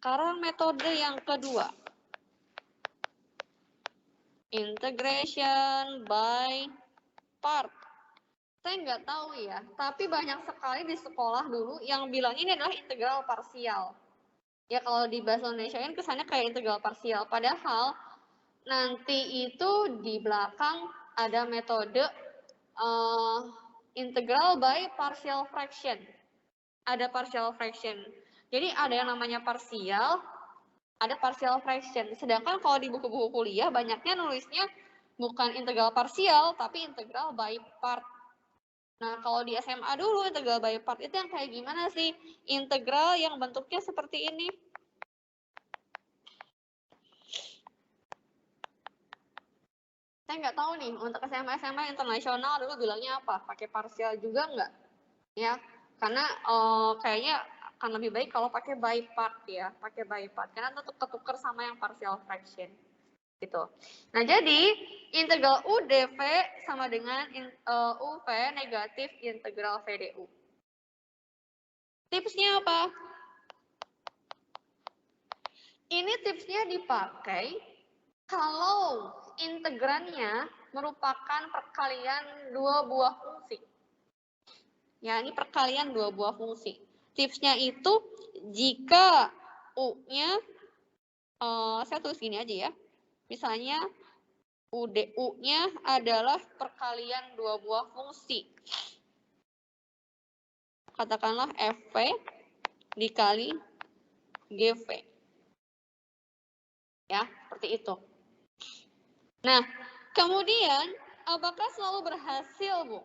Sekarang metode yang kedua. Integration by part. Saya nggak tahu ya, tapi banyak sekali di sekolah dulu yang bilang ini adalah integral parsial. Ya kalau di bahasa Indonesia kan kesannya kayak integral parsial, padahal nanti itu di belakang ada metode integral by partial fraction. Ada partial fraction. Jadi ada yang namanya parsial, ada partial fraction. Sedangkan kalau di buku-buku kuliah banyaknya nulisnya bukan integral parsial, tapi integral by part. Nah, kalau di SMA dulu integral by part itu yang kayak gimana sih? Integral yang bentuknya seperti ini. Saya nggak tahu nih, untuk SMA internasional dulu bilangnya apa? Pakai parsial juga nggak? Ya, karena kayaknya akan lebih baik kalau pakai by part ya, pakai by part. Karena itu ketukar sama yang partial fraction. Gitu. Nah, jadi integral UdV sama dengan UV negatif integral VdU. Tipsnya apa? Ini tipsnya dipakai kalau integrannya merupakan perkalian dua buah fungsi. Ya, ini perkalian dua buah fungsi. Tipsnya itu jika U-nya, saya tulis gini aja ya. Misalnya U-nya adalah perkalian dua buah fungsi. Katakanlah FV dikali GV. Ya, seperti itu. Nah, kemudian apakah selalu berhasil, Bu?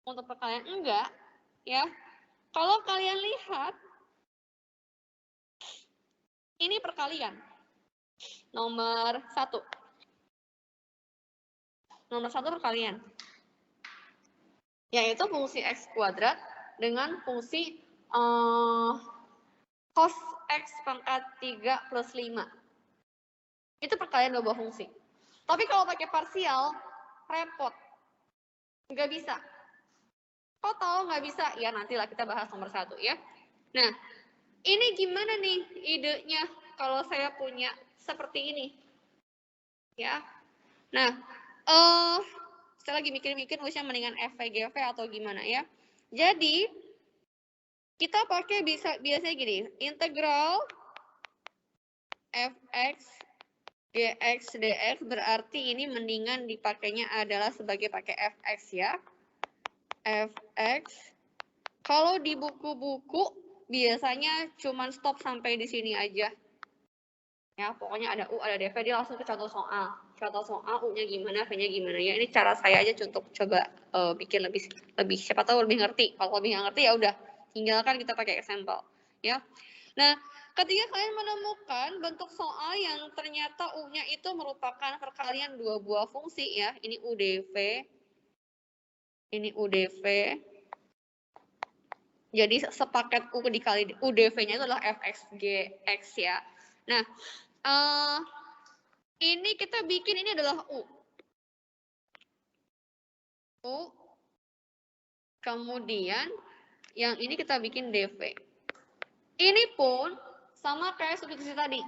Untuk perkalian enggak, ya. Kalau kalian lihat, ini perkalian. Nomor 1. Nomor 1 perkalian. Yaitu fungsi X kuadrat dengan fungsi cos X pangkat 3 plus 5. Itu perkalian dua buah fungsi. Tapi kalau pakai parsial, repot. Nggak bisa. Kok tahu nggak bisa? Ya nantilah kita bahas nomor 1 ya. Nah, ini gimana nih idenya kalau saya punya seperti ini? Ya. Nah, saya lagi mikir-mikir nulisnya mendingan FVGV atau gimana ya. Jadi, kita pakai biasanya gini, integral Fx Gx dx berarti ini mendingan dipakainya adalah sebagai pakai Fx ya. Fx. Kalau di buku-buku biasanya cuman stop sampai di sini aja. Ya, pokoknya ada U, ada DV, dia langsung ke contoh soal. Contoh soal U-nya gimana, V-nya gimana ya. Ini cara saya aja untuk coba bikin lebih siapa tahu lebih ngerti. Kalau lebih nggak ngerti ya udah, tinggalkan kita pakai example, ya. Nah, ketika kalian menemukan bentuk soal yang ternyata U-nya itu merupakan perkalian dua buah fungsi ya. Ini UdV, ini UdV. Jadi sepaket U dikali UdV-nya itu adalah Fxgx ya. Nah, ini kita bikin ini adalah U. Kemudian yang ini kita bikin dV. Ini pun sama kayak substitusi tadi.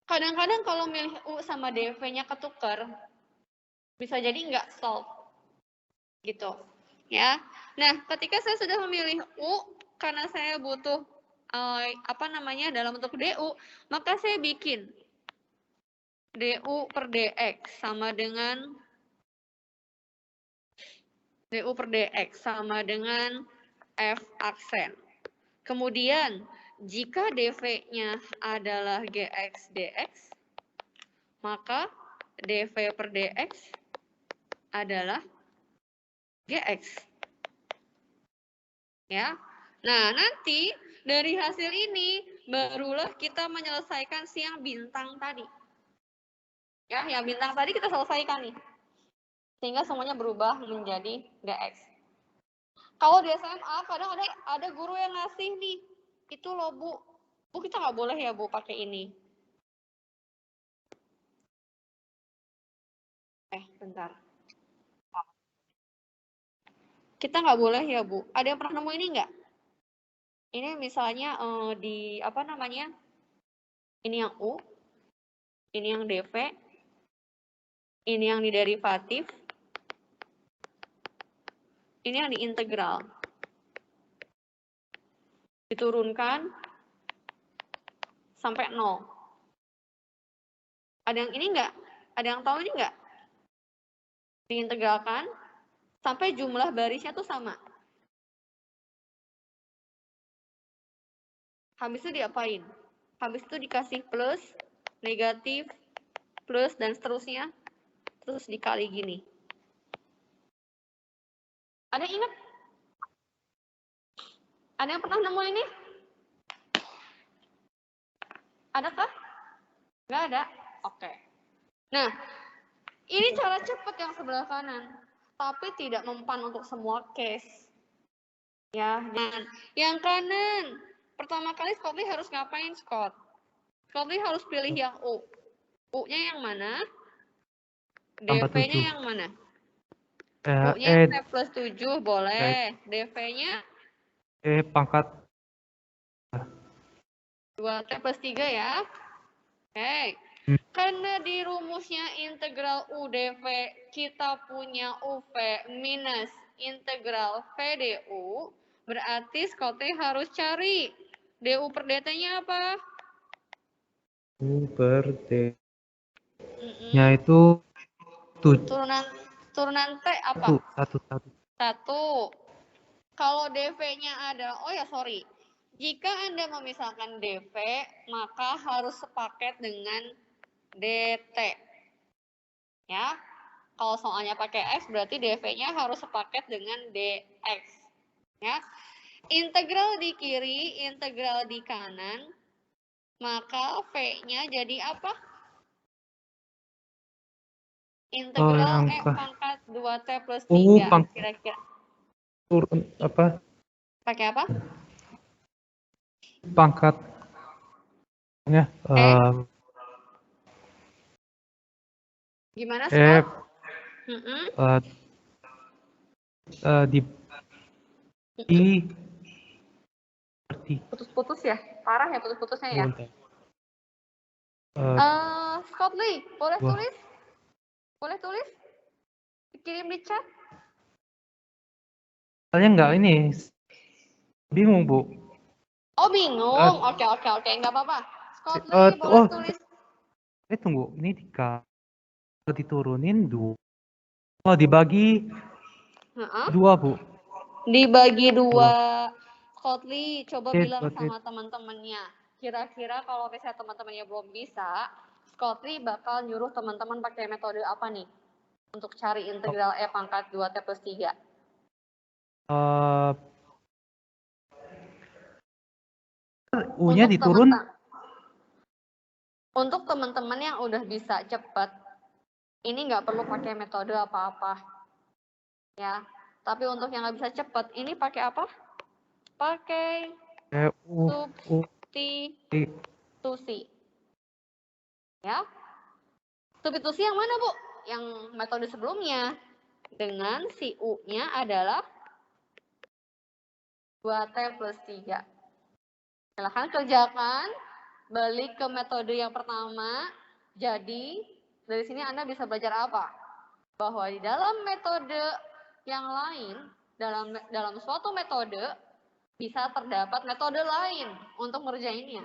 Kadang-kadang kalau milih U sama dV-nya ketukar, bisa jadi nggak solve. Gitu. Ya. Nah, ketika saya sudah memilih U, karena saya butuh dalam bentuk DU, maka saya bikin DU per DX sama dengan DU per DX sama dengan F aksen. Kemudian, jika dV-nya adalah Gx dx, maka dV per dx adalah Gx. Ya. Nah, nanti dari hasil ini barulah kita menyelesaikan si yang bintang tadi. Ya, yang bintang tadi kita selesaikan nih. Sehingga semuanya berubah menjadi Gx. Kalau di SMA kadang ada guru yang ngasih nih, itu loh Bu. Bu, kita nggak boleh ya Bu pakai ini. Bentar. Kita nggak boleh ya Bu. Ada yang pernah nemu ini nggak? Ini misalnya di apa namanya? Ini yang U, ini yang DV, ini yang di derivatif, ini yang di integral. Diturunkan sampai 0. Ada yang ini enggak? Ada yang tahu ini enggak? Diintegralkan sampai jumlah barisnya tuh sama. Habis itu diapain? Habis itu dikasih plus, negatif, plus, dan seterusnya. Terus dikali gini. Ada yang ingat? Ada yang pernah nemu ini? Adakah? Nggak ada? Oke. Nah, ini cara cepat yang sebelah kanan. Tapi tidak mempan untuk semua case. Ya, dan yang kanan. Pertama kali Scott Lee harus ngapain, Scott? Scott Lee harus pilih yang U. U-nya yang mana? DV-nya yang mana? U-nya T plus 7 boleh. DV-nya? Pangkat 2T plus 3 ya. Oke. Karena di rumusnya integral UDV kita punya UV minus integral VDU, berarti Scott Lee harus cari DU per DT-nya apa? U per D-nya itu turunan T apa? 1. Kalau DV-nya adalah, oh ya sorry, jika Anda memisahkan DV, maka harus sepaket dengan DT. Ya, kalau soalnya pakai X, berarti DV-nya harus sepaket dengan DX. Ya, integral di kiri, integral di kanan, maka V-nya jadi apa? Integral pangkat 2T plus 3, kira-kira. Turun apa? Pakai apa? Pangkatnya gimana, Scott? Putus-putus ya? Parah ya putus-putusnya ya? Scott Lee, boleh tulis? Boleh tulis? Kirim di chat? Soalnya enggak ini. Bingung, Bu. Oh, bingung. Oke. Enggak apa-apa. Scott Lee, boleh tulis? Tunggu. Ini diturunin 2. Oh, dibagi 2, Bu. Dibagi 2. Scott Lee, coba bilang sama teman-temannya. Kira-kira kalau misalnya teman-temannya belum bisa, Scott Lee bakal nyuruh teman-teman pakai metode apa nih? Untuk cari integral E pangkat 2T plus 3. U-nya diturun. Untuk teman-teman yang udah bisa cepat, ini nggak perlu pakai metode apa-apa. Ya, tapi untuk yang nggak bisa cepat, ini pakai apa? Pakai substitusi. Ya, substitusi yang mana, Bu? Yang metode sebelumnya. Dengan si U-nya adalah 2T plus 3. Silahkan kerjakan. Balik ke metode yang pertama. Jadi, dari sini Anda bisa belajar apa? Bahwa di dalam metode yang lain, dalam suatu metode, bisa terdapat metode lain untuk ngerjainnya.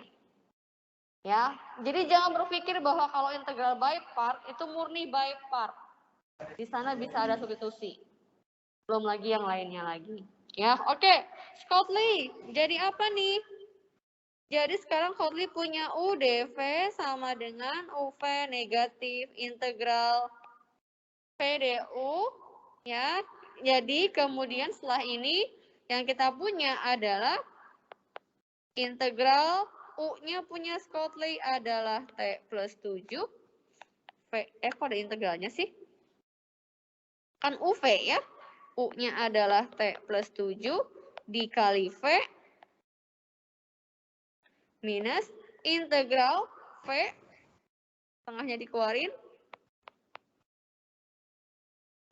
Ya, jadi jangan berpikir bahwa kalau integral by part itu murni by part. Di sana bisa ada substitusi. Belum lagi yang lainnya lagi. Ya, oke. Scott Lee, jadi apa nih? Jadi sekarang Scott Lee punya UDV sama dengan UV negatif integral VDU. Ya, jadi kemudian setelah ini yang kita punya adalah integral U-nya punya Scott Lee adalah T plus 7. Kok ada integralnya sih? Kan UV ya. U-nya adalah T plus 7 dikali V minus integral V. Tengahnya dikeluarin.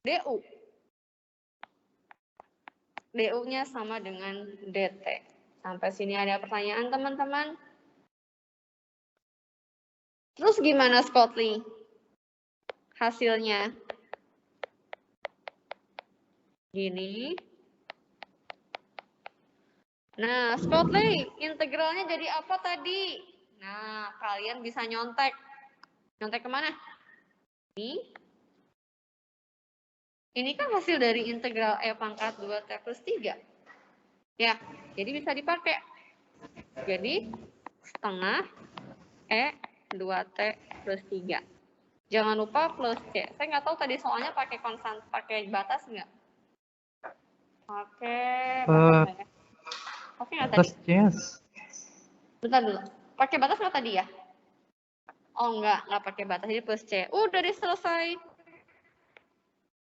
DU. DU-nya sama dengan DT. Sampai sini ada pertanyaan teman-teman? Terus gimana Scotty? Hasilnya? Gini. Nah, Scotty, integralnya jadi apa tadi? Nah, kalian bisa nyontek. Nyontek kemana? Ini kan hasil dari integral E pangkat 2T plus 3. Ya, jadi bisa dipakai. Jadi, setengah E 2T plus 3. Jangan lupa plus C. Saya nggak tahu tadi soalnya pakai konstan, pakai batas nggak? Pakai batas nggak ya? Oke nggak tadi? Plus yes. Bentar dulu. Pakai batas nggak tadi ya? Oh nggak pakai batas. Jadi plus C. Udah selesai.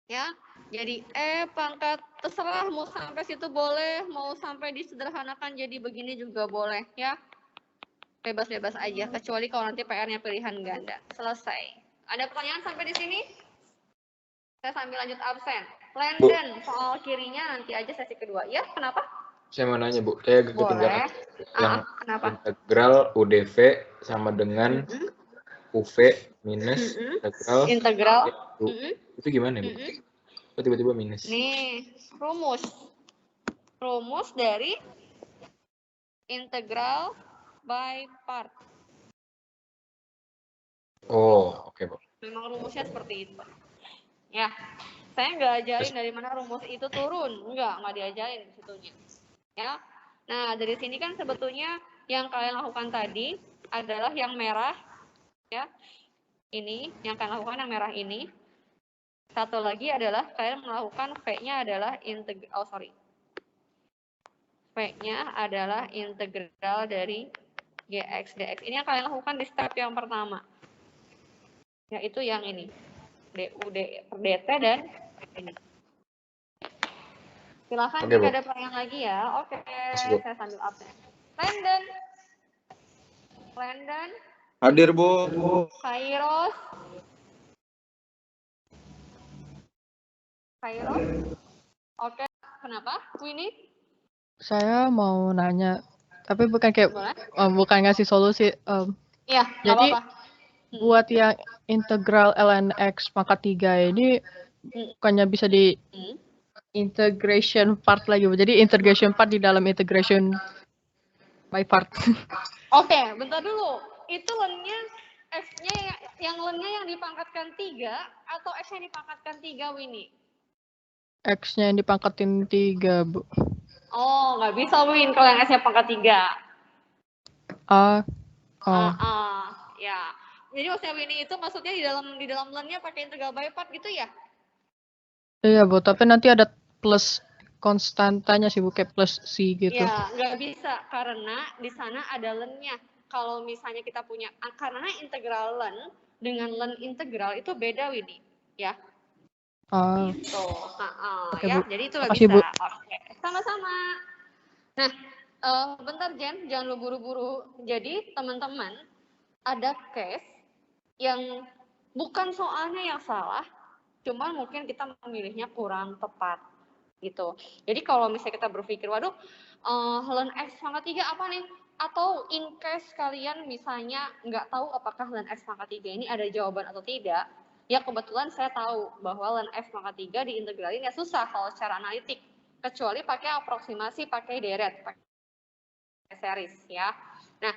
Ya, jadi E pangkat terserah mau sampai situ boleh, mau sampai disederhanakan jadi begini juga boleh ya. Bebas-bebas aja, kecuali kalau nanti PR-nya pilihan ganda. Selesai. Ada pertanyaan sampai di sini? Saya sambil lanjut absen. Landon, soal kirinya nanti aja sesi kedua. Ya, kenapa? Saya mau nanya, Bu. Saya ketinggalan. Yang kenapa? integral UDV sama dengan UV minus integral. Itu gimana, Bu? Kok tiba-tiba minus? Nih, rumus dari integral by part. Oh, oke, Bu. Memang rumusnya seperti itu. Ya, saya nggak ajarin dari mana rumus itu turun. Nggak diajarin di situnya. Ya, nah dari sini kan sebetulnya yang kalian lakukan tadi adalah yang merah. Ya, ini yang kalian lakukan yang merah ini. Satu lagi adalah kalian melakukan V-nya adalah V-nya adalah integral dari GX dx. Ini yang kalian lakukan di step yang pertama. Yaitu yang ini. DUD per DT dan ini. Silahkan jika ada pertanyaan lagi ya. Oke, saya sambil absen. Landon. Hadir, Bu. Kairos. Oke, kenapa? Winnie? Saya mau nanya, tapi bukan kayak bukan ngasih solusi. Iya, jadi apa-apa. Buat yang integral ln x pangkat 3 ini bukannya bisa di integration part lagi, jadi integration part di dalam integration by part. Oke, bentar dulu. Itu lennya x-nya yang lennya yang dipangkatkan 3 atau x-nya dipangkatkan 3, Winnie? X-nya yang dipangkatin 3, Bu. Oh, nggak bisa, Win, kalau yang x-nya pangkat 3. Ya. Jadi maksudnya Winnie itu maksudnya di dalam lennya pakai integral by part gitu ya? Iya, Bu, tapi nanti ada plus konstantanya sih, Bu, kayak plus C gitu. Ya, nggak bisa karena di sana ada lennya. Kalau misalnya kita punya, karena integral len dengan len integral itu beda, Winnie, ya. Gitu. Oke, ya, Bu. jadi itu nggak Makasih, bisa. Bu. Oke, sama-sama. Nah, bentar Jen, jangan lu buru-buru. Jadi teman-teman ada case yang bukan soalnya yang salah, cuman mungkin kita memilihnya kurang tepat gitu. Jadi kalau misalnya kita berpikir, waduh, ln x pangkat 3 apa nih? Atau in case kalian misalnya nggak tahu apakah ln x pangkat 3 ini ada jawaban atau tidak, ya kebetulan saya tahu bahwa ln x pangkat 3 diintegralin ya susah kalau secara analitik, kecuali pakai aproksimasi, pakai deret, pakai series ya. Nah,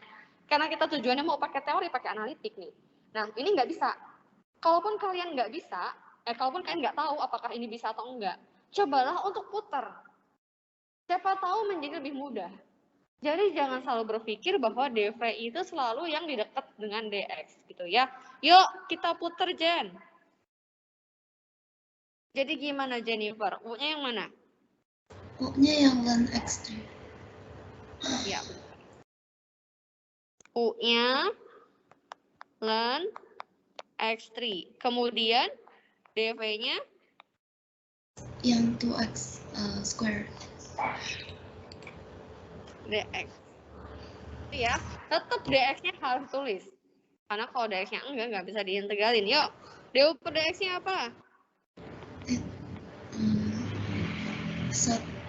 karena kita tujuannya mau pakai teori, pakai analitik nih. Nah, ini nggak bisa. Kalaupun kalian nggak bisa, kalaupun kalian nggak tahu apakah ini bisa atau enggak, cobalah untuk putar. Siapa tahu menjadi lebih mudah. Jadi jangan selalu berpikir bahwa dv itu selalu yang di dekat dengan dx gitu ya. Yuk kita putar, Jen. Jadi gimana, Jennifer? U-nya yang mana? U-nya yang ln x3. Ya. U-nya ln x3. Kemudian dv-nya yang 2x square. dx. Ya, tetap dx-nya harus tulis. Karena kalau dx-nya enggak bisa diintegralin. Yuk, du per dx-nya apa?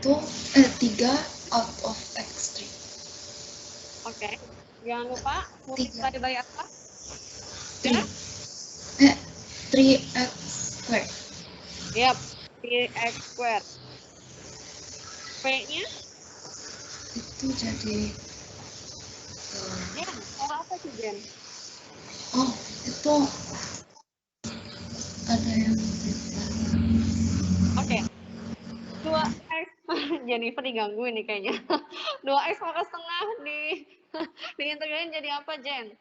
3 out of x3. Oke. Jangan lupa multiply by apa? Ya? 3x squared. Yap, 3x squared. P-nya? Itu jadi Jen, kalau apa sih Jen? oh itu ada yang Oke. 2x, Jennifer digangguin nih kayaknya. 2x pangkat setengah diintegralin jadi apa, Jen?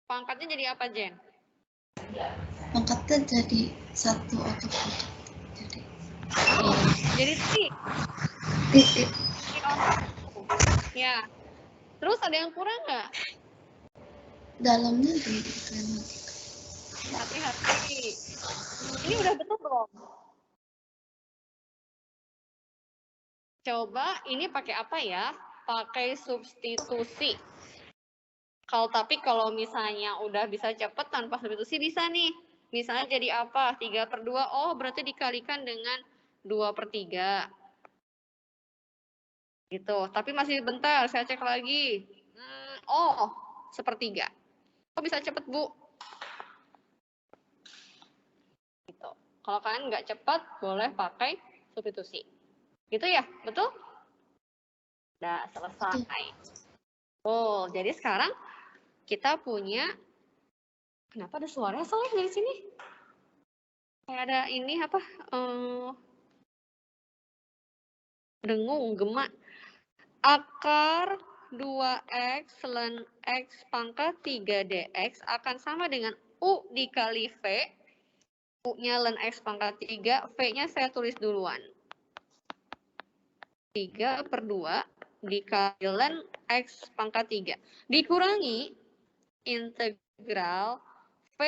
Pangkatnya jadi apa, Jen? pangkatnya jadi 1 atau pangkat Jadi T. jadi Ya. Terus ada yang kurang nggak? dalamnya di gramatika. Hati-hati. Ini udah betul belum? Coba ini pakai apa ya? Pakai substitusi. Kalau misalnya udah bisa cepet tanpa substitusi bisa nih. Misalnya jadi apa? 3/2. Oh, berarti dikalikan dengan 2/3. Gitu. Tapi masih bentar, saya cek lagi. Oh, 1/3. Oh, bisa cepet, Bu. Gitu. Kalau kalian nggak cepat, boleh pakai substitusi. Gitu ya? Betul? Udah selesai. Oh, jadi sekarang kita punya, kenapa ada suara soalnya dari sini? Kayak ada ini apa? Dengung, gema. Akar 2x ln x pangkat 3 dx akan sama dengan U dikali V. U-nya ln x pangkat 3, V-nya saya tulis duluan. 3/2 dikali ln x pangkat 3. Dikurangi integral V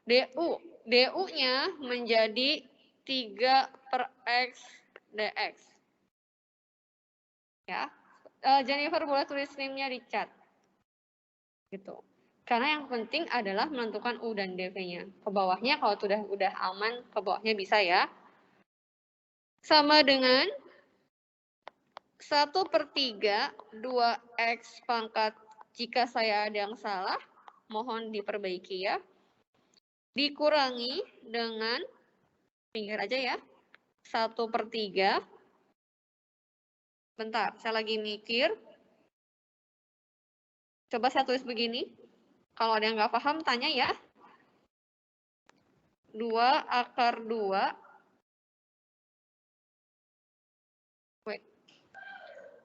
du. du-nya menjadi 3/x dx. Ya. Jennifer boleh tulis name-nya di chat. Gitu. Karena yang penting adalah menentukan U dan dv-nya. Ke bawahnya kalau udah aman, ke bawahnya bisa ya. Sama dengan 1/3 2x pangkat, jika saya ada yang salah, mohon diperbaiki ya. Dikurangi dengan, pinggir aja ya, 1/3. Bentar, saya lagi mikir. Coba saya tulis begini. Kalau ada yang nggak paham, tanya ya. 2/2.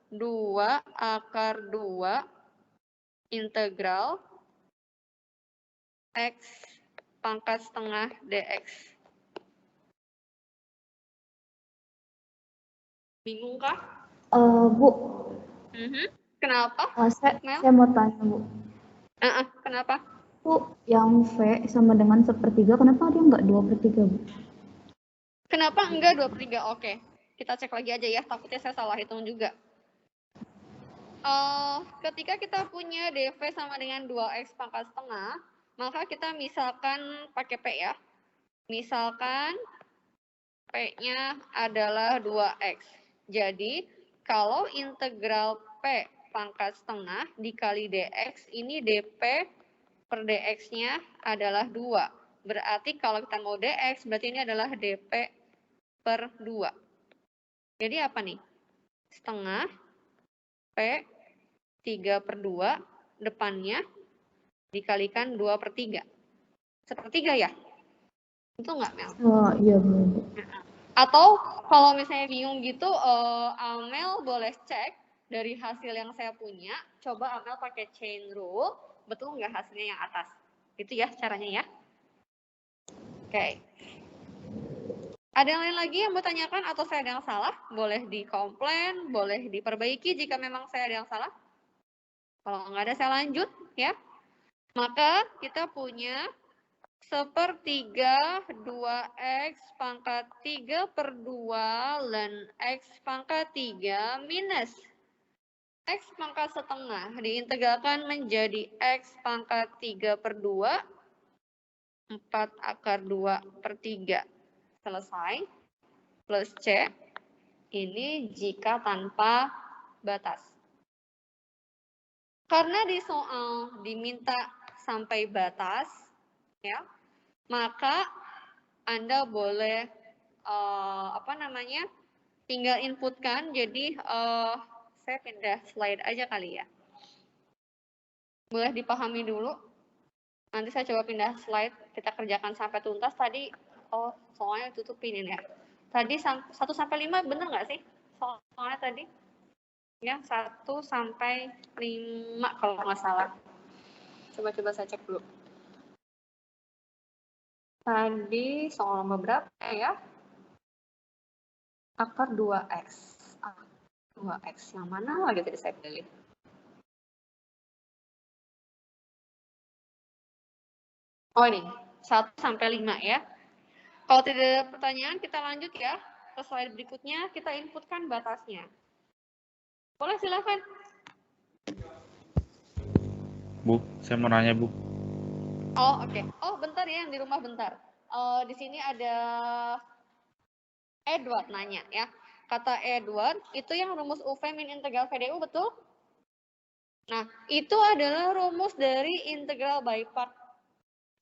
2/2 integral x pangkat setengah dx. Bingung kah? Bu, Kenapa? saya mau tanya, Bu. Kenapa? Bu, yang V sama dengan 1/3, kenapa dia nggak 2/3, Bu? Kenapa enggak 2/3? Oke, kita cek lagi aja ya, takutnya saya salah hitung juga. Ketika kita punya dv sama dengan 2x pangkat setengah, maka kita misalkan pakai P ya. Misalkan P-nya adalah 2x. Jadi, kalau integral P pangkat setengah dikali dx, ini dp per dx-nya adalah 2. Berarti kalau kita mau dx, berarti ini adalah dp per 2. Jadi apa nih? Setengah P 3/2, depannya dikalikan 2/3. 1/3 ya? Itu nggak, Mel? Oh, iya, Bu. Atau kalau misalnya bingung gitu, Amel boleh cek dari hasil yang saya punya. Coba Amel pakai chain rule, betul nggak hasilnya yang atas? Itu ya caranya ya. Oke. Ada yang lain lagi yang mau tanyakan atau saya ada yang salah? Boleh dikomplain, boleh diperbaiki jika memang saya ada yang salah. Kalau nggak ada, saya lanjut ya. Maka kita punya 1/3 2x pangkat 3/2 ln x pangkat 3 minus x pangkat setengah diintegralkan menjadi x pangkat 3/2 4/2/3. Selesai. Plus C. Ini jika tanpa batas. Karena di soal diminta sampai batas, ya, maka Anda boleh tinggal inputkan. Jadi saya pindah slide aja kali ya. Boleh dipahami dulu. Nanti saya coba pindah slide, kita kerjakan sampai tuntas. Tadi, soalnya tutupin ini ya. Tadi 1 sampai 5 bener nggak sih? Soalnya tadi? Ya, 1 sampai 5 kalau nggak salah. Coba saya cek dulu. Tadi soal nomor berapa ya? Akar 2X. 2X yang mana lagi tadi saya pilih? Oh ini, 1 sampai 5 ya. Kalau tidak ada pertanyaan, kita lanjut ya. Ke slide berikutnya, kita inputkan batasnya. Boleh, silakan. Bu, saya mau nanya, Bu. Oh, oke. Oh, bentar ya, yang di rumah bentar. Di sini ada Edward nanya ya. Kata Edward, itu yang rumus UV min integral VDU, betul? Nah, itu adalah rumus dari integral by part.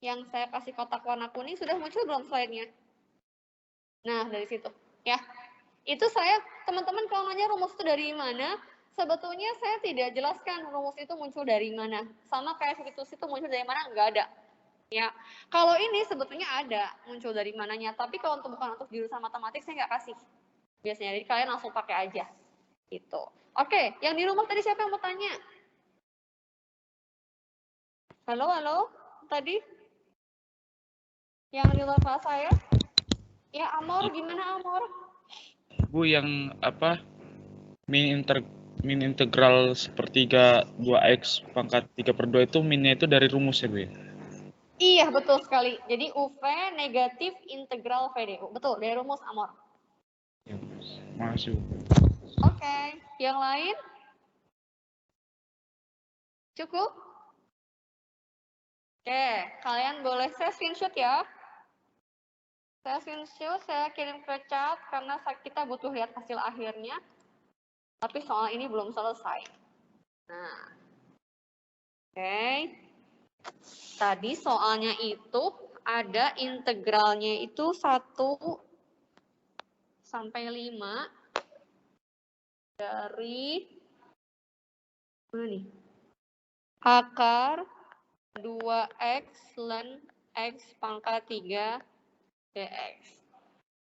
Yang saya kasih kotak warna kuning sudah muncul belum slide-nya? Nah, dari situ. Ya, itu saya, teman-teman kalau nanya rumus itu dari mana, sebetulnya saya tidak jelaskan rumus itu muncul dari mana. Sama kayak situs itu muncul dari mana, nggak ada. Ya, kalau ini sebetulnya ada muncul dari mananya, tapi kalau bukan untuk jurusan matematik saya nggak kasih. Biasanya, jadi kalian langsung pakai aja. Gitu. Oke, yang di rumah tadi siapa yang mau tanya? Halo, tadi? Yang di luar kelas saya? Ya, Amor, gimana Amor? Bu, yang apa? Min integral sepertiga 2x pangkat 3/2 itu minnya itu dari rumus ya, Bu ya? Iya, betul sekali. Jadi UV negatif integral VDU. Betul, dari rumus Amor. Ya, makasih, Bu. Oke, yang lain? Cukup? Oke, kalian boleh saya screenshot ya. Saya screenshot, saya kirim ke chat karena kita butuh lihat hasil akhirnya. Tapi soal ini belum selesai. Nah, oke. Tadi soalnya itu ada integralnya itu 1 sampai 5 dari mana nih? Akar 2x ln x pangkat 3 dx.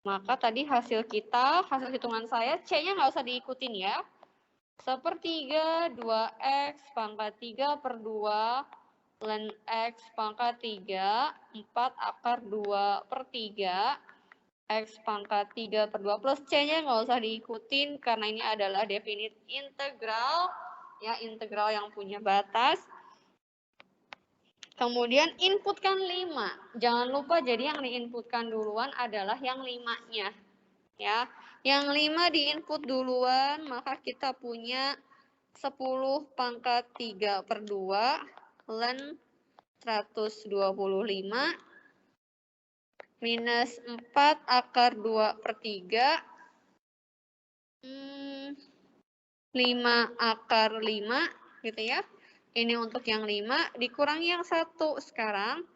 Maka tadi hasil hitungan saya, C-nya nggak usah diikutin ya. Sepertiga 2x pangkat 3/2 ln x pangkat 3, 4 akar 2/3, x pangkat 3/2 plus C-nya nggak usah diikutin karena ini adalah definite integral, ya, integral yang punya batas. Kemudian inputkan 5. Jangan lupa jadi yang diinputkan duluan adalah yang 5-nya. Ya. Yang 5 diinput duluan, maka kita punya 10 pangkat 3/2 ln 125 minus 4 akar 2/3 5 akar 5 gitu ya. Ini untuk yang 5, dikurangi yang 1 sekarang.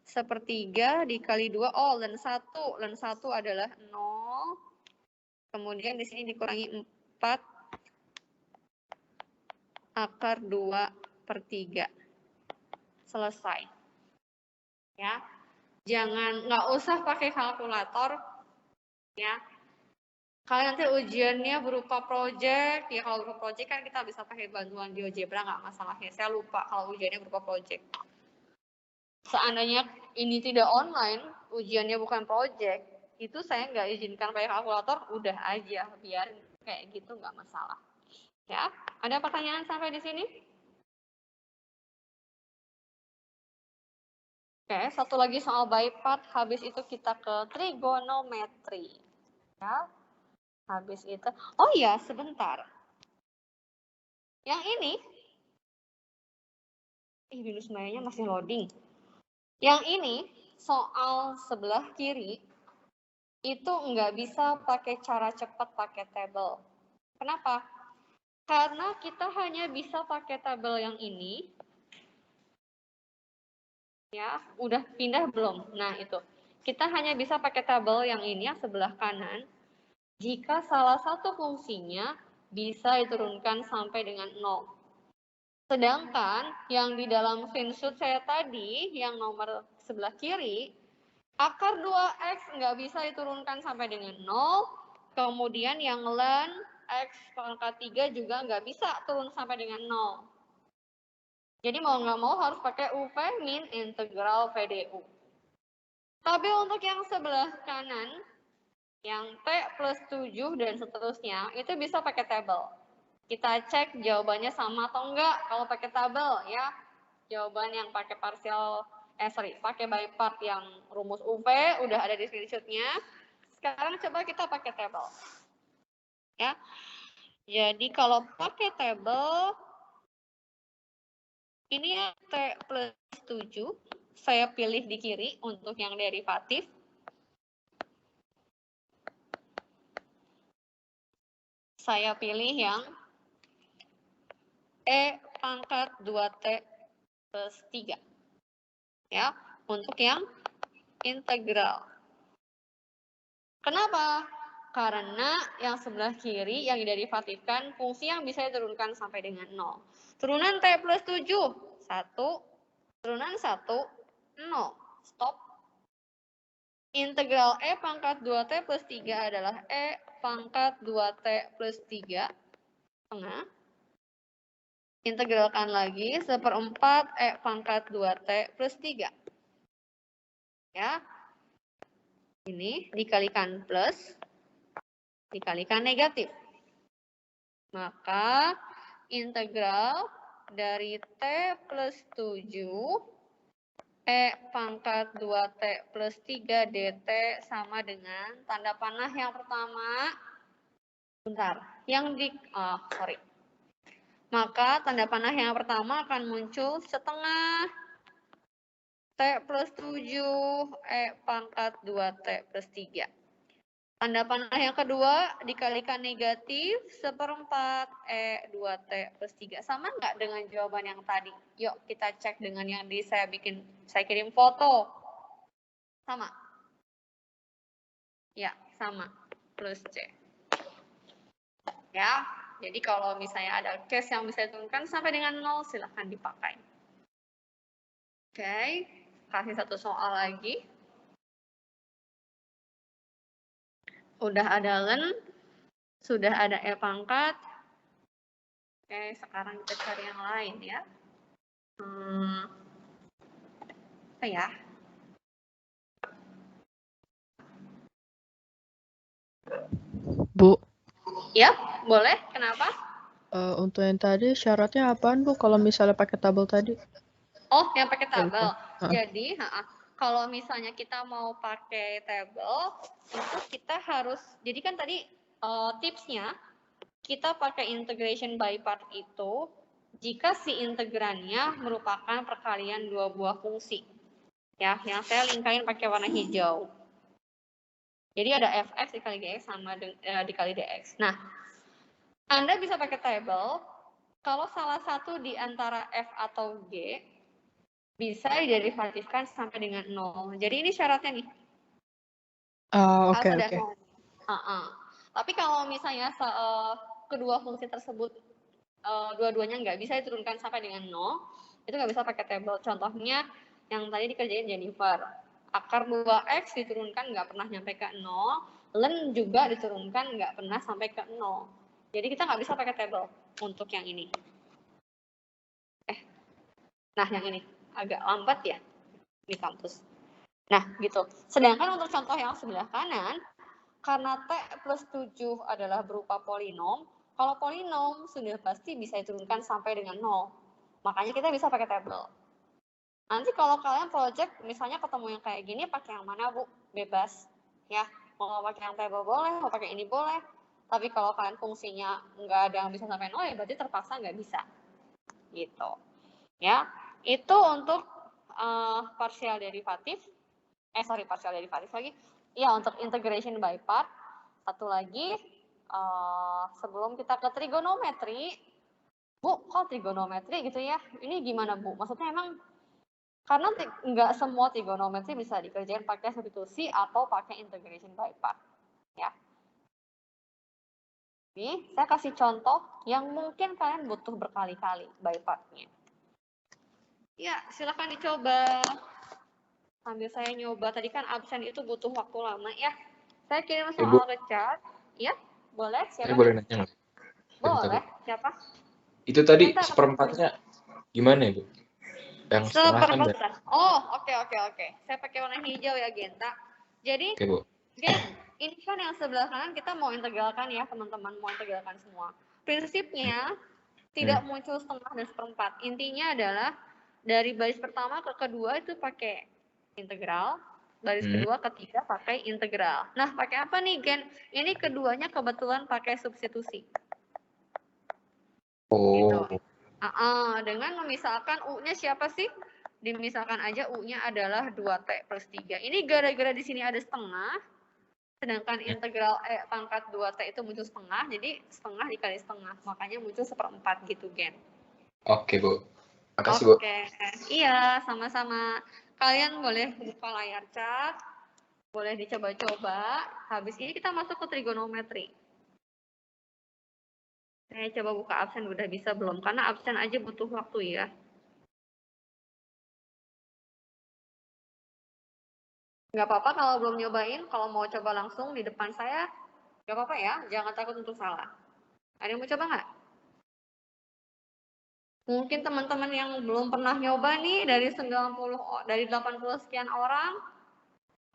Sepertiga dikali 2, ln 1. Ln 1 adalah 0. Kemudian di sini dikurangi 4 akar 2/3. Selesai. Ya. Nggak usah pakai kalkulator. Ya. Kalian nanti ujiannya berupa project, ya kalau berupa project kan kita bisa pakai bantuan GeoGebra, nggak masalahnya. Saya lupa kalau ujiannya berupa project. Seandainya ini tidak online, ujiannya bukan project, itu saya nggak izinkan pakai kalkulator, udah aja, biar kayak gitu nggak masalah. Ya, ada pertanyaan sampai di sini? Oke, satu lagi soal by part, habis itu kita ke trigonometri. Ya. Habis itu, oh iya sebentar. Yang ini, Windows Maya-nya masih loading. Yang ini, soal sebelah kiri, itu nggak bisa pakai cara cepat pakai table. Kenapa? Karena kita hanya bisa pakai tabel yang ini. Ya, udah pindah belum? Nah, itu. Kita hanya bisa pakai tabel yang ini, yang sebelah kanan. Jika salah satu fungsinya bisa diturunkan sampai dengan 0. Sedangkan yang di dalam screenshot saya tadi, yang nomor sebelah kiri, akar 2x nggak bisa diturunkan sampai dengan 0. Kemudian yang ln x pangkat 3 juga nggak bisa turun sampai dengan 0. Jadi mau nggak mau harus pakai UV min integral VDU. Tapi untuk yang sebelah kanan, yang T plus 7 dan seterusnya, itu bisa pakai tabel. Kita cek jawabannya sama atau enggak kalau pakai tabel ya. Jawaban yang pakai partial, pakai by part yang rumus UV udah ada di screenshotnya. Sekarang coba kita pakai tabel. Ya. Jadi kalau pakai tabel, ini T plus 7, saya pilih di kiri untuk yang derivatif. Saya pilih yang E pangkat 2T plus 3. Ya, untuk yang integral. Kenapa? Karena yang sebelah kiri yang diderivatifkan fungsi yang bisa diturunkan sampai dengan 0. Turunan T plus 7, 1. Turunan 1, 0. Stop. Integral E pangkat 2T plus 3 adalah E pangkat 2T plus 3. Tengah. Integralkan lagi, 1/4 E pangkat 2T plus 3. Ya. Ini dikalikan plus, dikalikan negatif. Maka integral dari T plus 7 E pangkat 2T plus 3 DT sama dengan tanda panah yang pertama. Bentar, yang di, Maka tanda panah yang pertama akan muncul setengah T plus 7 E pangkat 2T plus 3. Tanda panah yang kedua dikalikan negatif 1/4 E 2T plus 3. Sama nggak dengan jawaban yang tadi? Yuk kita cek dengan yang saya kirim foto. Sama? Ya, sama. Plus C. Ya, jadi kalau misalnya ada case yang bisa diturunkan sampai dengan 0, silahkan dipakai. Oke, kasih satu soal lagi. Udah ada ln, sudah ada E pangkat. Oke, sekarang kita cari yang lain ya. Apa ya? Bu, Ya, boleh. Kenapa? untuk yang tadi syaratnya apaan Bu kalau misalnya pakai tabel tadi? Oh, yang pakai tabel. Heeh. Jadi, kalau misalnya kita mau pakai tabel, itu kita harus, jadi kan tadi tipsnya, kita pakai integration by part itu, jika si integrannya merupakan perkalian dua buah fungsi. Ya, yang saya lingkarin pakai warna hijau. Jadi ada fx dikali dx sama dikali dx. Nah, Anda bisa pakai tabel kalau salah satu di antara f atau g bisa diderivatifkan sampai dengan 0. Jadi ini syaratnya nih. Oke. Tapi kalau misalnya kedua fungsi tersebut dua-duanya nggak bisa diturunkan sampai dengan 0, itu nggak bisa pakai tabel. Contohnya yang tadi dikerjain Jennifer. Akar 2x diturunkan nggak pernah nyampe ke 0, ln juga diturunkan nggak pernah sampai ke 0. Jadi kita nggak bisa pakai tabel untuk yang ini. Nah yang ini agak lambat ya di kampus. Nah gitu. Sedangkan untuk contoh yang sebelah kanan, karena T plus 7 adalah berupa polinom, kalau polinom sudah pasti bisa diturunkan sampai dengan 0. Makanya kita bisa pakai tabel. Nanti kalau kalian project misalnya ketemu yang kayak gini, pakai yang mana Bu? Bebas. Ya, mau pakai yang tabel boleh, mau pakai ini boleh. Tapi kalau kalian fungsinya nggak ada yang bisa sampai 0, ya berarti terpaksa nggak bisa. Gitu. Ya, itu untuk partial derivatif. Partial derivatif lagi. Ya, untuk integration by part. Satu lagi, sebelum kita ke trigonometri, Bu, kok trigonometri gitu ya? Ini gimana, Bu? Maksudnya emang karena nggak semua trigonometri bisa dikerjain pakai substitusi atau pakai integration by part, ya. Nih, saya kasih contoh yang mungkin kalian butuh berkali-kali by part-nya. Ya, silakan dicoba. Sambil saya nyoba, tadi kan absen itu butuh waktu lama ya. Saya kirim soal ke chat. Ya, boleh? Siapa? Saya boleh nanya nggak? Boleh, siapa? Itu tadi Genta, seperempatnya gimana ya, Bu? Yang setengah kan seperempat dan... besar. Oh, oke. Saya pakai warna hijau ya, Genta. Jadi, Oke, Bu. Gen, ini kan yang sebelah kanan kita mau integralkan ya, teman-teman. Mau integralkan semua. Prinsipnya, tidak muncul setengah dan seperempat. Intinya adalah, dari baris pertama ke kedua itu pakai integral, baris kedua ketiga pakai integral. Nah, pakai apa nih, Gen? Ini keduanya kebetulan pakai substitusi. Oh. Gitu. Dengan memisalkan U-nya siapa sih? Dimisalkan aja U-nya adalah 2T plus 3. Ini gara-gara di sini ada setengah, sedangkan integral pangkat 2T itu muncul setengah, jadi setengah dikali setengah. Makanya muncul seperempat gitu, Gen. Oke, Bu. Makasih, Bu. Oke, iya, sama-sama. Kalian boleh buka layar chat, boleh dicoba-coba. Habis ini kita masuk ke trigonometri. Saya coba buka absen, udah bisa belum? Karena absen aja butuh waktu ya. Nggak apa-apa kalau belum nyobain, kalau mau coba langsung di depan saya, nggak apa-apa ya, jangan takut untuk salah. Ada yang mau coba nggak? Mungkin teman-teman yang belum pernah nyoba nih, dari 80 sekian orang,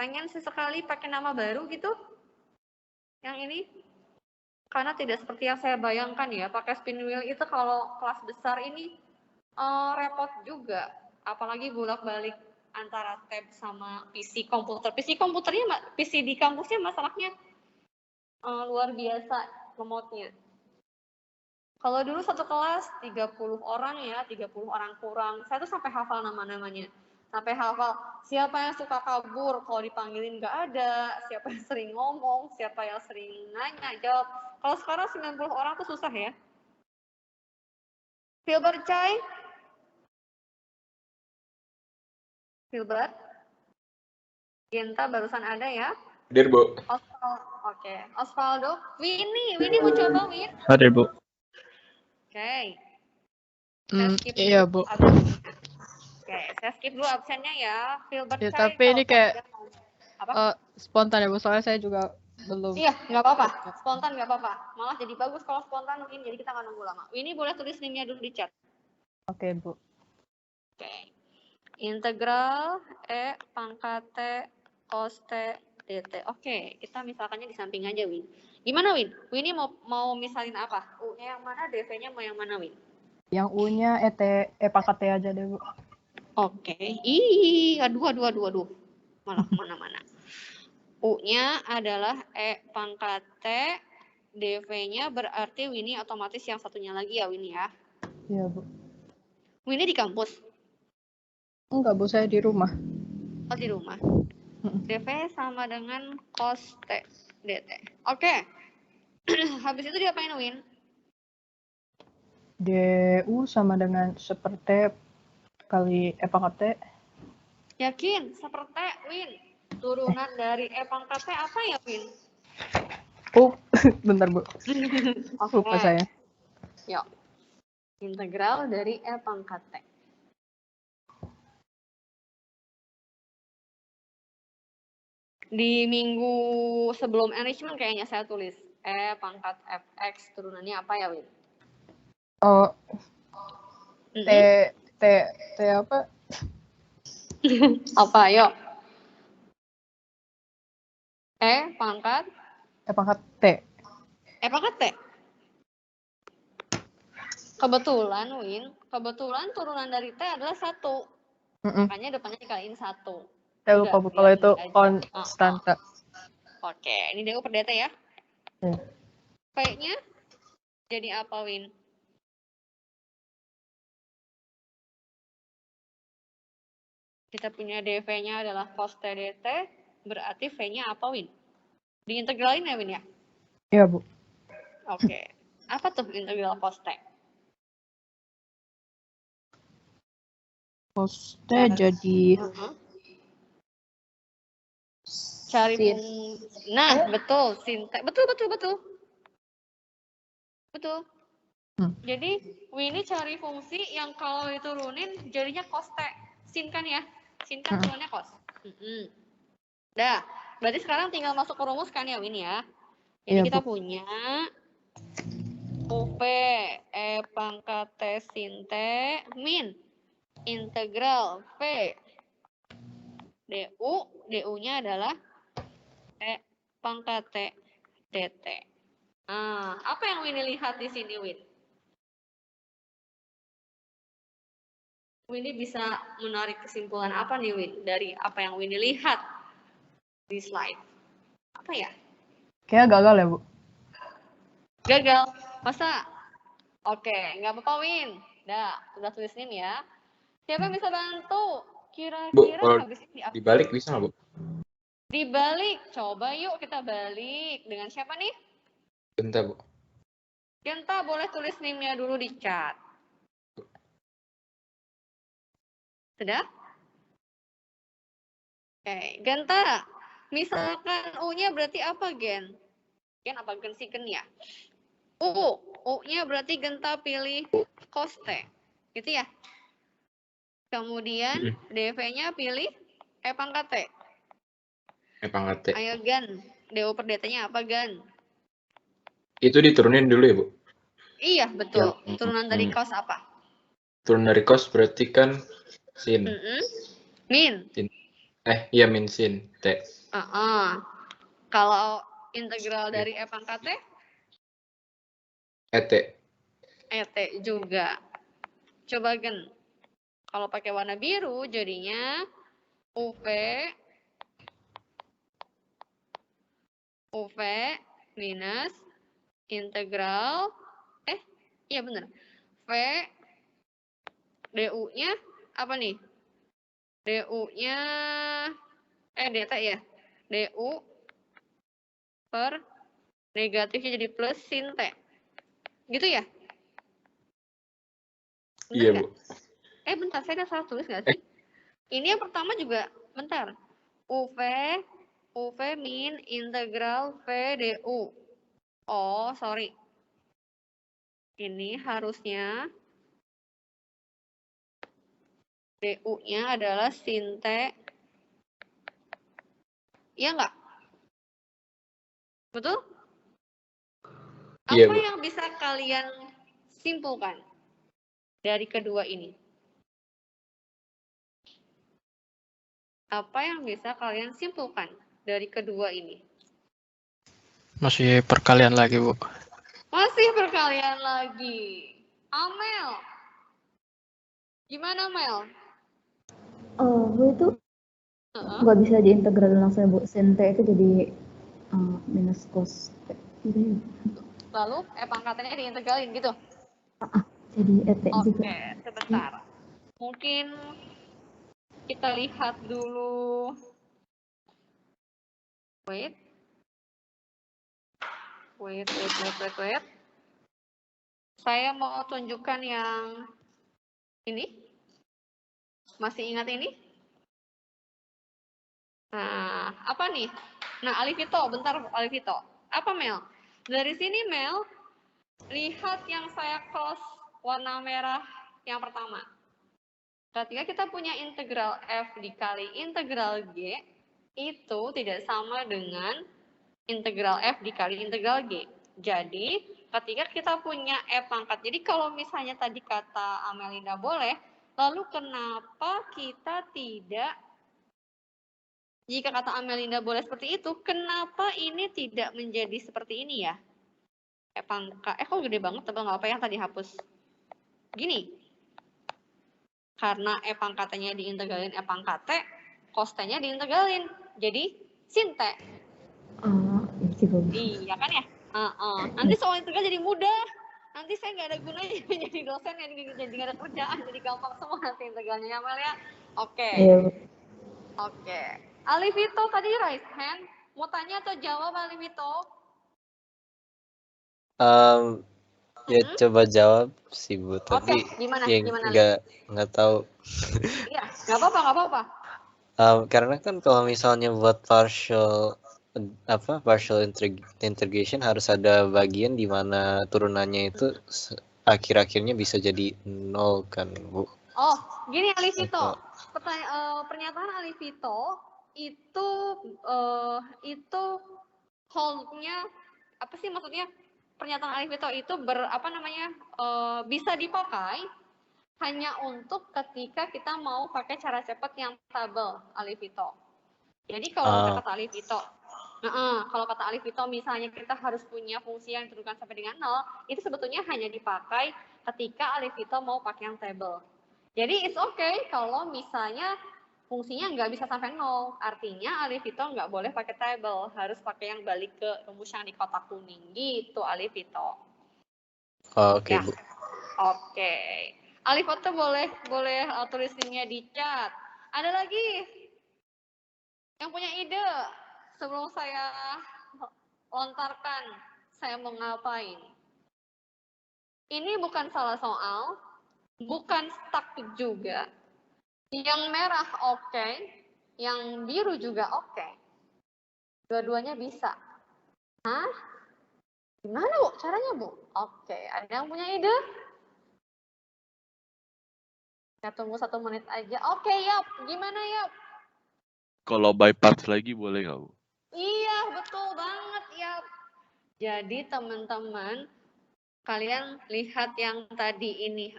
pengen sesekali pakai nama baru gitu, yang ini. Karena tidak seperti yang saya bayangkan ya, pakai spin wheel itu kalau kelas besar ini repot juga. Apalagi bolak-balik antara tab sama PC komputer. PC di kampusnya masalahnya luar biasa remote-nya. Kalau dulu satu kelas 30 orang ya, 30 orang kurang. Saya tuh sampai hafal nama-namanya. Sampai hafal siapa yang suka kabur kalau dipanggilin nggak ada, siapa yang sering ngomong, siapa yang sering nanya, jawab. Kalau sekarang 90 orang tuh susah ya. Filbert Chai? Filbert? Genta barusan ada ya? Hadir, Bu. Oke. Osvaldo? Winnie mau coba, Win? Hadir, Bu. Oke. Iya, Bu. Oke, saya skip dulu absennya ya. Filbert Ya, Chai, tapi ini kayak apa? spontan ya, Bu. Soalnya saya juga belum. Iya, nggak apa-apa. Spontan nggak apa-apa. Malah jadi bagus kalau spontan, Win. Jadi kita nggak nunggu lama. Winnie boleh tulis link-nya dulu di chat. Oke, Bu. Oke. Integral E pangkat T cos T dt. Oke, kita misalkannya di samping aja, Win. Gimana, Win? Winnie mau misalin apa? U-nya yang mana, dv-nya mau yang mana, Win? Yang U-nya E pangkat T aja deh, Bu. Oke. Aduh. Malah mana-mana. U-nya adalah E pangkat T, dv-nya berarti Winnie otomatis yang satunya lagi ya, Winnie ya? Iya, Bu. Winnie di kampus? Enggak, Bu. Saya di rumah. Oh, di rumah. dv sama dengan cos T dt. Oke. Habis itu diapain, Win? DU sama dengan seperti kali E pangkat T. Yakin? Seperti, Win. Turunan dari E pangkat T apa ya, Win? Bentar, Bu. Lupa saya. Yuk. Integral dari E pangkat T. Di minggu sebelum enrichment kayaknya saya tulis E pangkat fx turunannya apa ya, Win? Oh, T apa? Apa, yuk? E pangkat T. E pangkat T. Kebetulan, Win, turunan dari T adalah 1. Makanya depannya dikaliin 1. Saya lupa, Bu, kalau itu konstanta. Oke, ini DU per dt ya? Kayaknya jadi apa, Win? Kita punya dv-nya adalah cos T dt, berarti v-nya apa, Win? Diintegralin ya, Win ya? Iya, Bu. Oke. Apa tuh integral coste? Coste jadi Cari sin. Nah, betul, sinte. Betul. Jadi, ini cari fungsi yang kalau diturunin jadinya coste. Sin kan ya? Sin kan turunnya cos. Dah, berarti sekarang tinggal masuk ke rumus kan ya, Win ya? Jadi Iya, kita Bu. punya UP E pangkat T sin T min integral V DU, DU-nya adalah E pangkat T dt. Nah, apa yang Winnie lihat di sini, Win? Winnie bisa menarik kesimpulan apa nih, Win? Dari apa yang Winnie lihat di slide. Apa ya? Kayaknya gagal ya, Bu. Gagal. Masa? Oke, nggak apa-apa, Win. Dah, udah tulis nih ya. Siapa yang bisa bantu? Bu, Kira-kira kalau habis ini dibalik bisa nggak, Bu? Dibalik. Coba yuk kita balik. Dengan siapa nih? Bentar, Bu. Genta boleh tulis name-nya dulu di chat. Sudah? Oke, Genta. Misalkan U-nya berarti apa, Gen? Gen apa Gen sih, Gen ya? U-nya berarti Genta pilih coste. Gitu ya? Kemudian DV-nya pilih E pangkat T. E pangkat T. Ayo, Gan. DU per DT-nya apa, Gan? Itu diturunin dulu ya, Bu? Iya, betul. Turunan dari cos apa? Turun dari cos berarti kan sin. Min. Iya min sin T. Kalau integral dari E pangkat T? ET. ET juga. Coba Gen. Kalau pakai warna biru jadinya UV minus integral iya bener. V DU-nya apa nih? DU-nya dt ya. DU per negatifnya jadi plus sin T. Gitu ya? Bener Iya, gak? Bu. Bentar, saya kan salah tulis nggak sih? Ini yang pertama juga, bentar. UV min integral V DU. Oh, sorry. Ini harusnya DU-nya adalah sin T. Iya nggak? Betul? Iya, Apa Bu. yang bisa kalian simpulkan dari kedua ini? Apa yang bisa kalian simpulkan dari kedua ini? Masih perkalian lagi, Bu. Masih perkalian lagi. Amel. Gimana, Mel? Bu itu nggak bisa diintegralin langsung ya, Bu. Sin T itu jadi minus cos T. Gitu ya. Lalu pangkatnya diintegralin gitu? Jadi ET juga. Oke, sebentar. Mungkin kita lihat dulu. Wait. Saya mau tunjukkan yang ini. Masih ingat ini? Nah, apa nih? Nah, Alivito, bentar Alivito. Apa, Mel? Dari sini, Mel, lihat yang saya cross warna merah yang pertama. Ketika kita punya integral F dikali integral G, itu tidak sama dengan integral F dikali integral G. Jadi, ketika kita punya E pangkat, jadi kalau misalnya tadi kata Amelinda boleh, lalu kenapa kita tidak, jika kata Amelinda boleh seperti itu, kenapa ini tidak menjadi seperti ini ya? E pangkat, kok gede banget, tebal nggak apa yang tadi hapus. Gini, karena E pangkatnya diintegralin E pangkat T, cos T-nya diintegralin. Jadi, sin T. Iya kan ya? Nanti soal integral jadi mudah. Nanti saya nggak ada gunanya jadi dosen, jadi nggak ada kerjaan, jadi gampang semua nanti integralnya ya, Mel ya. Oke. Oke. Alivito tadi raise hand. Mau tanya atau jawab, Alivito? Ya coba jawab sih Bu, Oke, tapi gimana? ya Gimana, Li? nggak tahu. Iya, nggak apa-apa, nggak apa-apa. Karena kan kalau misalnya buat partial integration harus ada bagian di mana turunannya itu akhir-akhirnya bisa jadi 0 kan Bu. Oh, gini Alivito. Atau- Pernyataan Alivito itu hold-nya apa sih maksudnya? Pernyataan Alivito itu bisa dipakai hanya untuk ketika kita mau pakai cara cepat yang tabel, Alivito. Jadi kalau kata Alivito, kalau kata Alivito misalnya kita harus punya fungsi yang ditentukan sampai dengan 0, itu sebetulnya hanya dipakai ketika Alivito mau pakai yang table. Jadi it's okay kalau misalnya fungsinya nggak bisa sampai 0. Artinya Alivito nggak boleh pakai table, harus pakai yang balik ke rumus yang di kotak kuning gitu, Alivito. Oke, Ya. Bu. Oke. Alivito boleh tulis linknya di chat. Ada lagi yang punya ide sebelum saya lontarkan saya mau ngapain? Ini bukan salah soal, bukan stuck juga. Yang merah oke, yang biru juga oke. Dua-duanya bisa. Hah? Gimana Bu? Caranya Bu? Oke, ada yang punya ide? Ya tunggu 1 menit aja. Oke, Yap. Gimana Yap? Kalau by parts lagi boleh nggak Bu? Iya, betul banget Yap. Jadi teman-teman, kalian lihat yang tadi ini.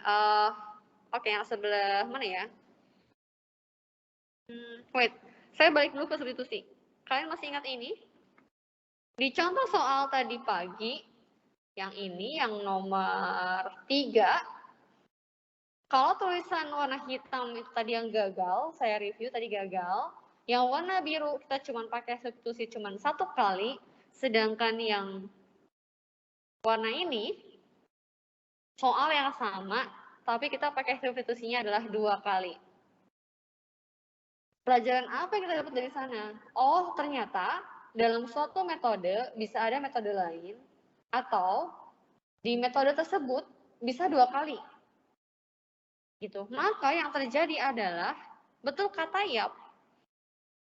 Oke, yang sebelah mana ya? Wait, saya balik dulu ke substitusi. Kalian masih ingat ini? Di contoh soal tadi pagi, yang ini, yang nomor 3, kalau tulisan warna hitam itu tadi yang gagal, saya review tadi gagal. Yang warna biru kita cuma pakai substitusi cuma 1 kali, sedangkan yang warna ini soal yang sama, tapi kita pakai substitusinya adalah 2 kali. Pelajaran apa yang kita dapat dari sana? Oh, ternyata dalam suatu metode bisa ada metode lain, atau di metode tersebut bisa 2 kali. Gitu. Maka yang terjadi adalah, betul kata Yap,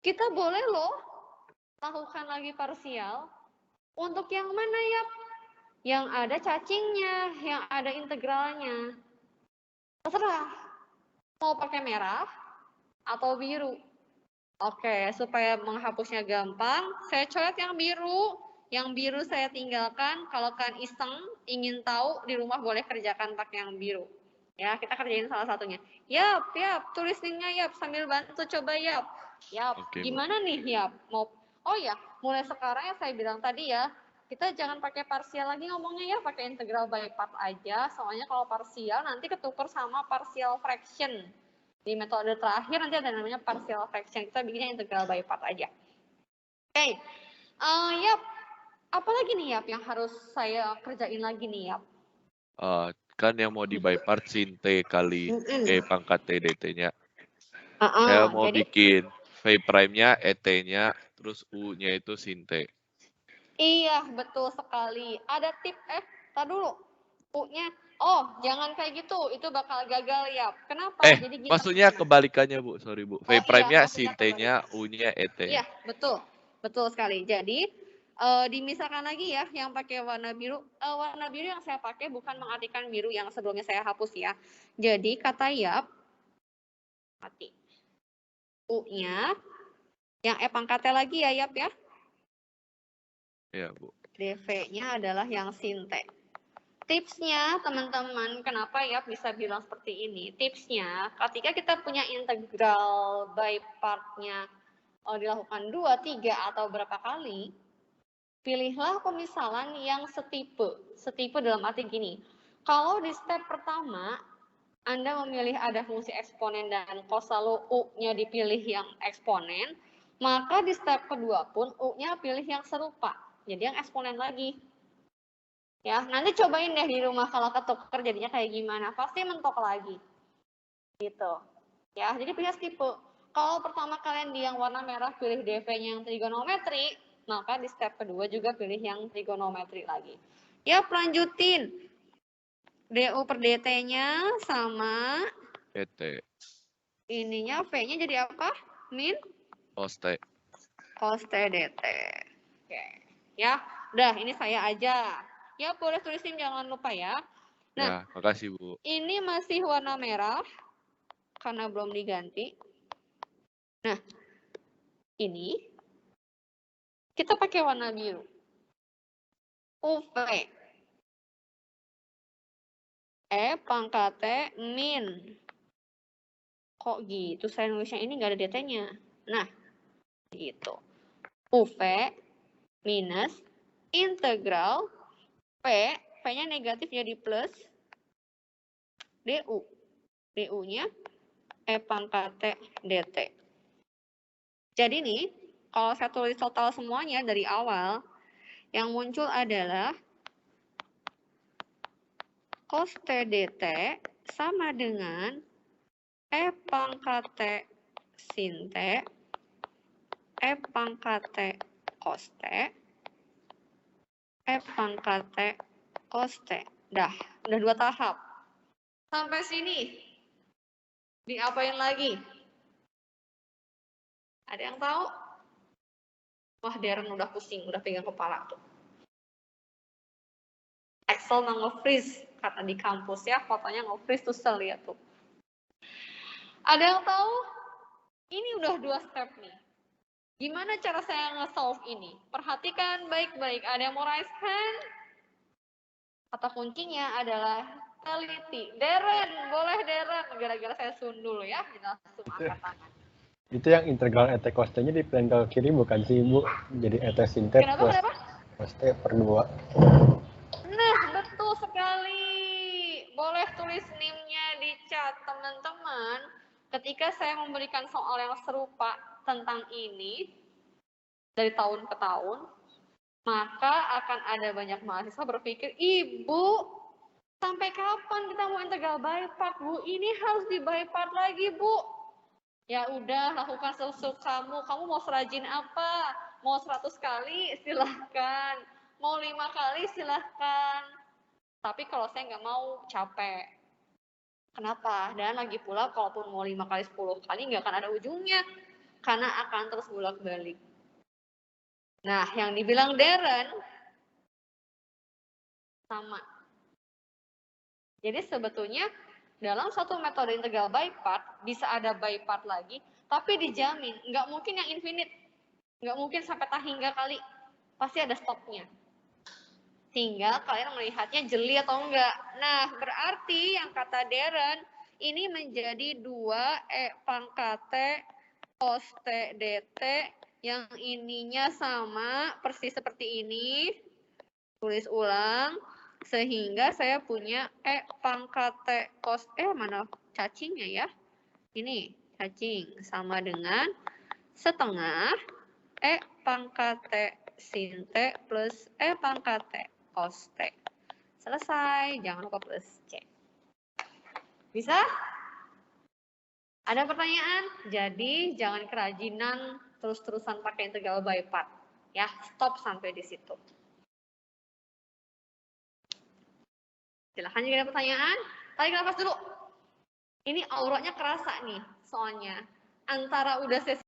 kita boleh loh lakukan lagi parsial untuk yang mana Yap? Yang ada cacingnya, yang ada integralnya. Terserah, mau pakai merah atau biru. Oke, supaya menghapusnya gampang, saya coret yang biru. Yang biru saya tinggalkan. Kalau kalian iseng, ingin tahu, di rumah boleh kerjakan pakai yang biru. Ya, kita kerjain salah satunya. Yap, tulis linknya Yap, sambil bantu coba Yap. Yap, Oke, gimana nih Yap? Oh ya, mulai sekarang yang saya bilang tadi ya, kita jangan pakai parsial lagi ngomongnya ya, pakai integral by part aja. Soalnya kalau parsial nanti ketuker sama partial fraction. Di metode terakhir nanti ada namanya partial fraction. Kita bikinnya integral by part aja. Oke. Yap. Apa lagi nih Yap yang harus saya kerjain lagi nih Yap? Kan yang mau di by part sin T kali E pangkat T dt-nya. Saya mau jadi, bikin V prime-nya, ET-nya, terus U-nya itu sin T. Iya, betul sekali. Ada tip, tar dulu. U-nya, jangan kayak gitu. Itu bakal gagal ya. Kenapa? Jadi gini, Maksudnya kebalikannya Bu, sorry Bu. V prime-nya sin T-nya, U-nya ET. Iya, betul. Betul sekali. Jadi, dimisalkan lagi ya, yang pakai warna biru. Warna biru yang saya pakai bukan mengartikan biru yang sebelumnya saya hapus ya. Jadi, kata Yap, mati. U-nya, yang E pangkatnya lagi ya Yap ya. Iya Bu. DV-nya adalah yang sin T. Tipsnya teman-teman, kenapa ya bisa bilang seperti ini? Tipsnya, ketika kita punya integral by part-nya dilakukan 2, 3, atau berapa kali, pilihlah pemisalan yang setipe. Setipe dalam arti gini, kalau di step pertama, Anda memilih ada fungsi eksponen dan cos lalu U-nya dipilih yang eksponen, maka di step kedua pun U-nya pilih yang serupa. Jadi yang eksponen lagi. Ya, nanti cobain deh di rumah kalau ketuker jadinya kayak gimana. Pasti mentok lagi. Gitu. Ya, jadi pilih tipe. Kalau pertama kalian di yang warna merah pilih DV-nya yang trigonometri, maka di step kedua juga pilih yang trigonometri lagi. Ya, lanjutin. DU per DT-nya sama DT. ininya V-nya jadi apa? Min? Cos T. Cos T DT. Oke. Ya, udah ini saya aja. Ya, boleh tulisin jangan lupa ya. Nah, Ya, makasih Bu. ini masih warna merah karena belum diganti. Nah, ini kita pakai warna biru. UV. E pangkat T min. Kok gitu? Saya nulisnya ini nggak ada DT-nya. Nah, gitu. UV minus integral P, P-nya negatif jadi plus, DU. DU-nya E pangkat T DT. Jadi nih, kalau saya tulis total semuanya dari awal, yang muncul adalah cos T DT sama dengan E pangkat T sin T, E pangkat T cos T, E pangkat T cos T. Udah 2 tahap. Sampai sini. Diapain lagi? Ada yang tahu? Wah, Darren udah pusing, udah pegang kepala tuh. Excel nge-freeze, kata di kampus ya, fotonya nge-freeze tuh saya lihat tuh. Ada yang tahu? Ini udah 2 step nih. Gimana cara saya nge-solve ini? Perhatikan baik-baik. Ada yang mau raise hand? Kata kuncinya adalah teliti. Darren, boleh Darren. Gara-gara saya sundul ya, langsung angkat tangan. Itu yang integral ET cos T-nya di pangkal kiri bukan sih, Bu? Jadi ET sin T plus cos T per 2. Nah, betul sekali. Boleh tulis NIM-nya di chat, teman-teman. Ketika saya memberikan soal yang serupa tentang ini, dari tahun ke tahun, maka akan ada banyak mahasiswa berpikir, Ibu, sampai kapan kita mau integral by part, Bu? Ini harus di by part lagi, Bu. Ya udah, lakukan sesuka kamu. Kamu mau serajin apa? Mau 100 kali? Silahkan. Mau 5 kali? Silahkan. Tapi kalau saya nggak mau, capek. Kenapa? Dan lagi pula, kalaupun mau 5 kali, 10 kali, nggak akan ada ujungnya. Karena akan terus bolak-balik. Nah, yang dibilang Darren, sama. Jadi sebetulnya, dalam satu metode integral by part, bisa ada by part lagi, tapi dijamin, nggak mungkin yang infinite. Nggak mungkin sampai tak hingga kali. Pasti ada stopnya. Tinggal kalian melihatnya jeli atau enggak. Nah, berarti yang kata Darren, ini menjadi 2E pangkat T cos T DT, yang ininya sama, persis seperti ini. Tulis ulang. Sehingga saya punya E pangkat T cos, mana cacingnya ya? Ini, cacing. Sama dengan setengah E pangkat T sin T plus E pangkat T cos T. Selesai, jangan lupa plus C. Bisa? Ada pertanyaan? Jadi, jangan kerajinan terus-terusan pakai integral by part. Ya, stop sampai di situ. Silahkan jika ada pertanyaan. Tarik nafas dulu. Ini auranya kerasa nih, soalnya. Antara udah sesi